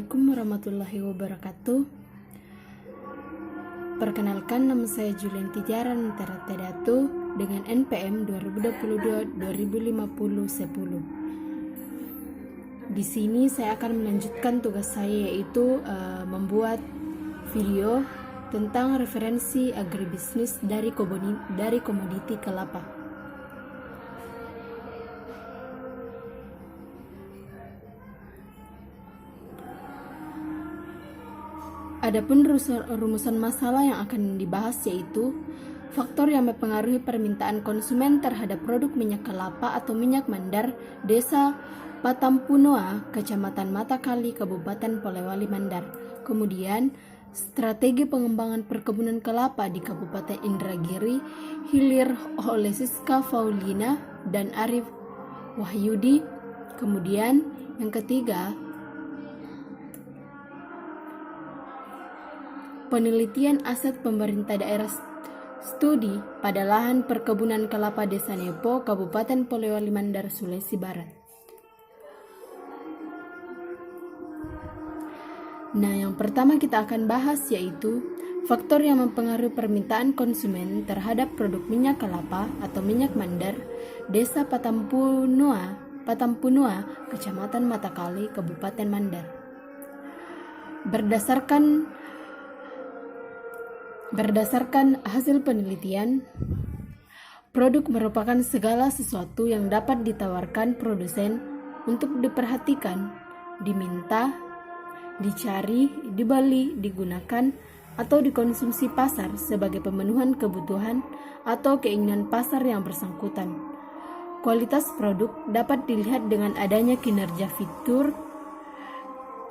Assalamualaikum warahmatullahi wabarakatuh. Perkenalkan, nama saya Julianti Tiaran Teratedatu dengan NPM 2022-2050-10. Di sini saya akan melanjutkan tugas saya, yaitu membuat video tentang referensi agribisnis dari komoditi kelapa. Adapun rumusan masalah yang akan dibahas yaitu faktor yang mempengaruhi permintaan konsumen terhadap produk minyak kelapa atau minyak mandar Desa Patampunoa, Kecamatan Matakali, Kabupaten Polewali Mandar. Kemudian strategi pengembangan perkebunan kelapa di Kabupaten Indragiri Hilir oleh Siska Faulina dan Arif Wahyudi. Kemudian yang ketiga, penelitian aset pemerintah daerah studi pada lahan perkebunan kelapa Desa Nepo, Kabupaten Polewali Mandar, Sulawesi Barat. Nah, yang pertama kita akan bahas yaitu faktor yang mempengaruhi permintaan konsumen terhadap produk minyak kelapa atau minyak mandar Desa Patampunoa, Kecamatan Matakali, Kabupaten Mandar. Berdasarkan hasil penelitian, produk merupakan segala sesuatu yang dapat ditawarkan produsen untuk diperhatikan, diminta, dicari, dibeli, digunakan, atau dikonsumsi pasar sebagai pemenuhan kebutuhan atau keinginan pasar yang bersangkutan. Kualitas produk dapat dilihat dengan adanya kinerja fitur,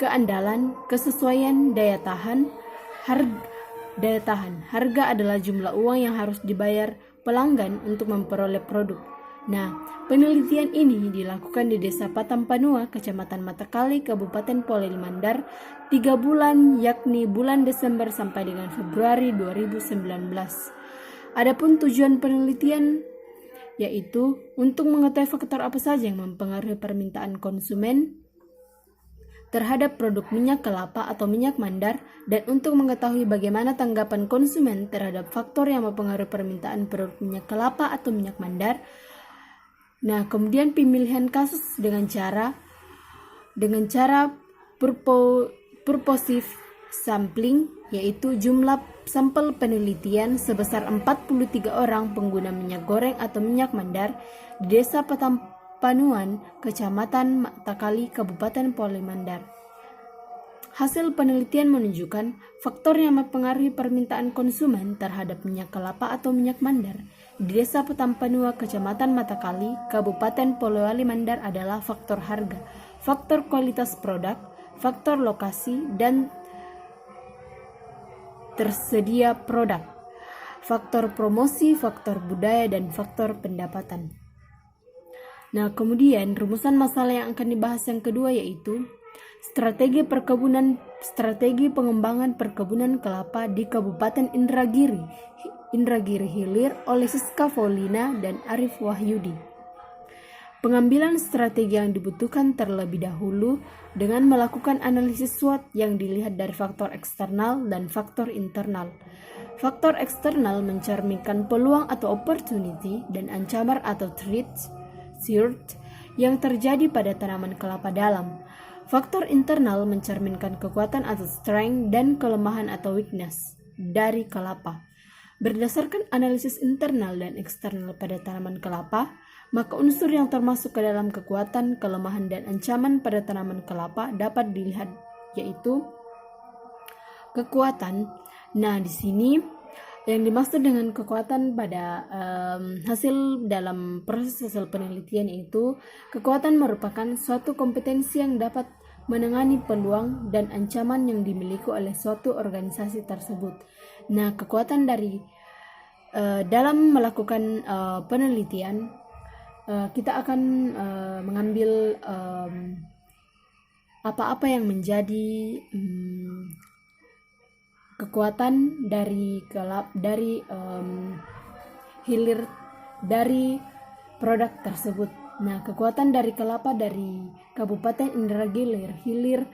keandalan, kesesuaian, daya tahan. Harga adalah jumlah uang yang harus dibayar pelanggan untuk memperoleh produk. Nah, penelitian ini dilakukan di Desa Patampunoa, Kecamatan Matakali, Kabupaten Polewali Mandar, 3 bulan, yakni bulan Desember sampai dengan Februari 2019. Adapun tujuan penelitian yaitu untuk mengetahui faktor apa saja yang mempengaruhi permintaan konsumen terhadap produk minyak kelapa atau minyak mandar, dan untuk mengetahui bagaimana tanggapan konsumen terhadap faktor yang mempengaruhi permintaan produk minyak kelapa atau minyak mandar. Nah, kemudian pemilihan kasus dengan cara purposive sampling, yaitu jumlah sampel penelitian sebesar 43 orang pengguna minyak goreng atau minyak mandar di Desa Patampunoa, Kecamatan Matakali, Kabupaten Polewali Mandar. Hasil penelitian menunjukkan faktor yang mempengaruhi permintaan konsumen terhadap minyak kelapa atau minyak mandar di Desa Patampunoa, Kecamatan Matakali, Kabupaten Polewali Mandar adalah faktor harga, faktor kualitas produk, faktor lokasi dan tersedia produk, faktor promosi, faktor budaya, dan faktor pendapatan. Nah, kemudian rumusan masalah yang akan dibahas yang kedua yaitu strategi pengembangan perkebunan kelapa di Kabupaten Indragiri Hilir oleh Siska Faulina dan Arif Wahyudi. Pengambilan strategi yang dibutuhkan terlebih dahulu dengan melakukan analisis SWOT yang dilihat dari faktor eksternal dan faktor internal. Faktor eksternal mencerminkan peluang atau opportunity dan ancaman atau threats yang terjadi pada tanaman kelapa dalam. Faktor internal mencerminkan kekuatan atau strength dan kelemahan atau weakness dari kelapa. Berdasarkan analisis internal dan eksternal pada tanaman kelapa, maka unsur yang termasuk ke dalam kekuatan, kelemahan, dan ancaman pada tanaman kelapa dapat dilihat, yaitu kekuatan. Nah, di sini yang dimaksud dengan kekuatan pada dalam proses hasil penelitian itu, kekuatan merupakan suatu kompetensi yang dapat menangani peluang dan ancaman yang dimiliki oleh suatu organisasi tersebut. Nah, kekuatan dari dalam melakukan penelitian, kita akan mengambil apa-apa yang menjadi kekuatan dari hilir dari produk tersebut. Nah, kekuatan dari kelapa dari Kabupaten Indragiri Hilir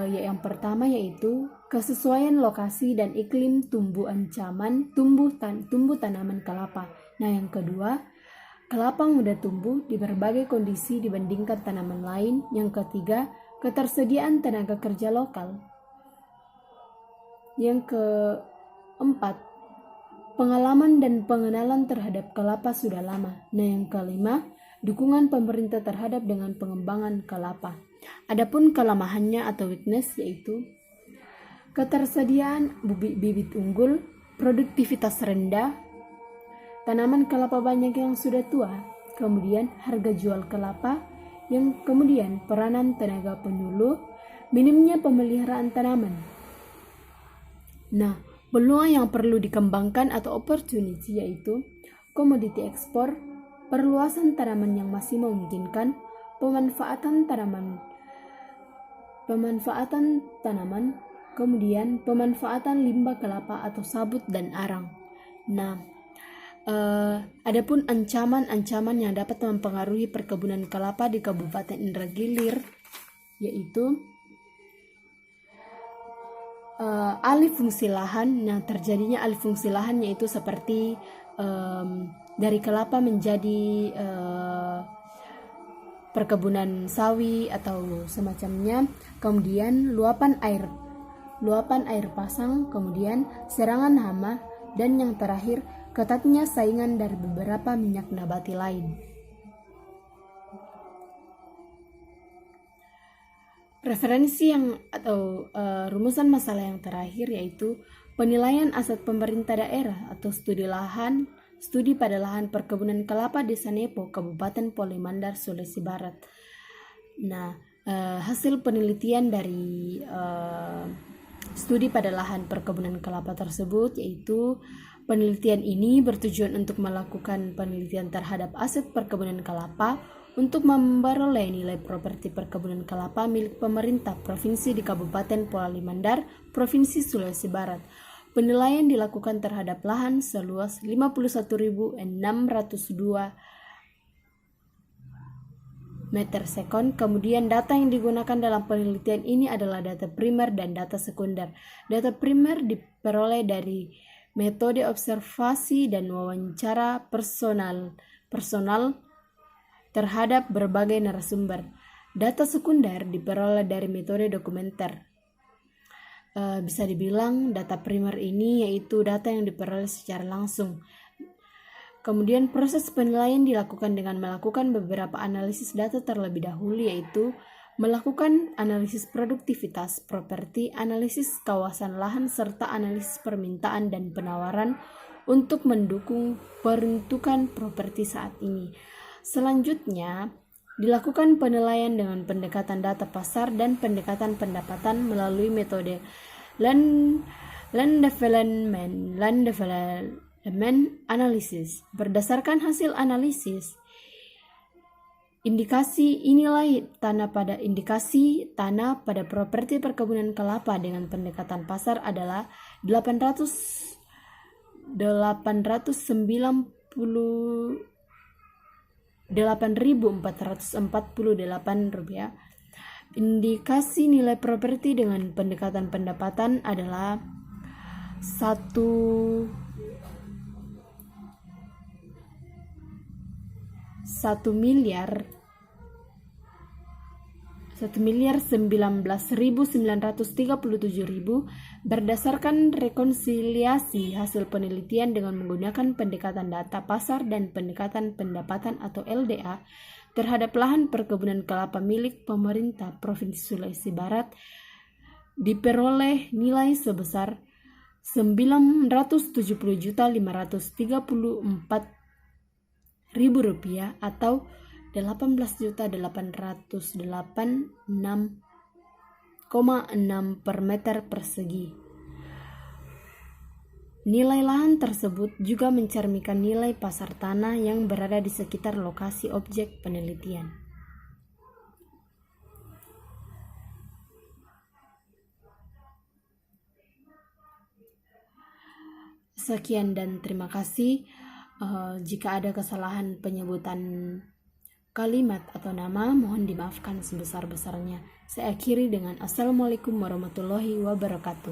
Yang pertama yaitu kesesuaian lokasi dan iklim tumbuh tanaman kelapa. Nah, yang kedua, kelapa mudah tumbuh di berbagai kondisi dibandingkan tanaman lain. Yang ketiga, ketersediaan tenaga kerja lokal. Yang keempat, pengalaman dan pengenalan terhadap kelapa sudah lama. Nah, yang kelima, dukungan pemerintah terhadap dengan pengembangan kelapa. Adapun kelemahannya atau weakness yaitu ketersediaan bibit unggul, produktivitas rendah, tanaman kelapa banyak yang sudah tua, kemudian harga jual kelapa, yang kemudian peranan tenaga penyuluh, minimnya pemeliharaan tanaman. Nah, peluang yang perlu dikembangkan atau opportunity yaitu komoditi ekspor, perluasan tanaman yang masih memungkinkan, pemanfaatan tanaman, kemudian pemanfaatan limbah kelapa atau sabut dan arang. Nah, adapun ancaman yang dapat mempengaruhi perkebunan kelapa di Kabupaten Indragilir yaitu alih fungsi lahan. Nah, terjadinya alih fungsi lahan yaitu seperti dari kelapa menjadi perkebunan sawi atau semacamnya, kemudian luapan air pasang, kemudian serangan hama, dan yang terakhir ketatnya saingan dari beberapa minyak nabati lain. Referensi atau rumusan masalah yang terakhir yaitu penilaian aset pemerintah daerah atau studi pada lahan perkebunan kelapa Desa Nepo, Kabupaten Polemandar, Sulawesi Barat. Nah, hasil penelitian dari studi pada lahan perkebunan kelapa tersebut yaitu penelitian ini bertujuan untuk melakukan penelitian terhadap aset perkebunan kelapa untuk memperoleh nilai properti perkebunan kelapa milik pemerintah provinsi di Kabupaten Polemandar, Provinsi Sulawesi Barat. Penilaian dilakukan terhadap lahan seluas 51.602 meter sekon. Kemudian data yang digunakan dalam penelitian ini adalah data primer dan data sekunder. Data primer diperoleh dari metode observasi dan wawancara personal terhadap berbagai narasumber. Data sekunder diperoleh dari metode dokumenter. Bisa dibilang data primer ini yaitu data yang diperoleh secara langsung. Kemudian proses penilaian dilakukan dengan melakukan beberapa analisis data terlebih dahulu, yaitu melakukan analisis produktivitas properti, analisis kawasan lahan, serta analisis permintaan dan penawaran untuk mendukung peruntukan properti saat ini. Selanjutnya, dilakukan penilaian dengan pendekatan data pasar dan pendekatan pendapatan melalui metode land development analysis. Berdasarkan hasil analisis, indikasi tanah pada properti perkebunan kelapa dengan pendekatan pasar adalah 8.448 rupiah. Indikasi nilai properti dengan pendekatan pendapatan adalah 1.019.937.000 berdasarkan rekonsiliasi hasil penelitian dengan menggunakan pendekatan data pasar dan pendekatan pendapatan atau LDA terhadap lahan perkebunan kelapa milik pemerintah Provinsi Sulawesi Barat diperoleh nilai sebesar 970.534.000 rupiah atau 18.886,6 per meter persegi. Nilai lahan tersebut juga mencerminkan nilai pasar tanah yang berada di sekitar lokasi objek penelitian. Sekian dan terima kasih. Jika ada kesalahan penyebutan kalimat atau nama mohon dimaafkan sebesar-besarnya. Saya akhiri dengan Assalamualaikum warahmatullahi wabarakatuh.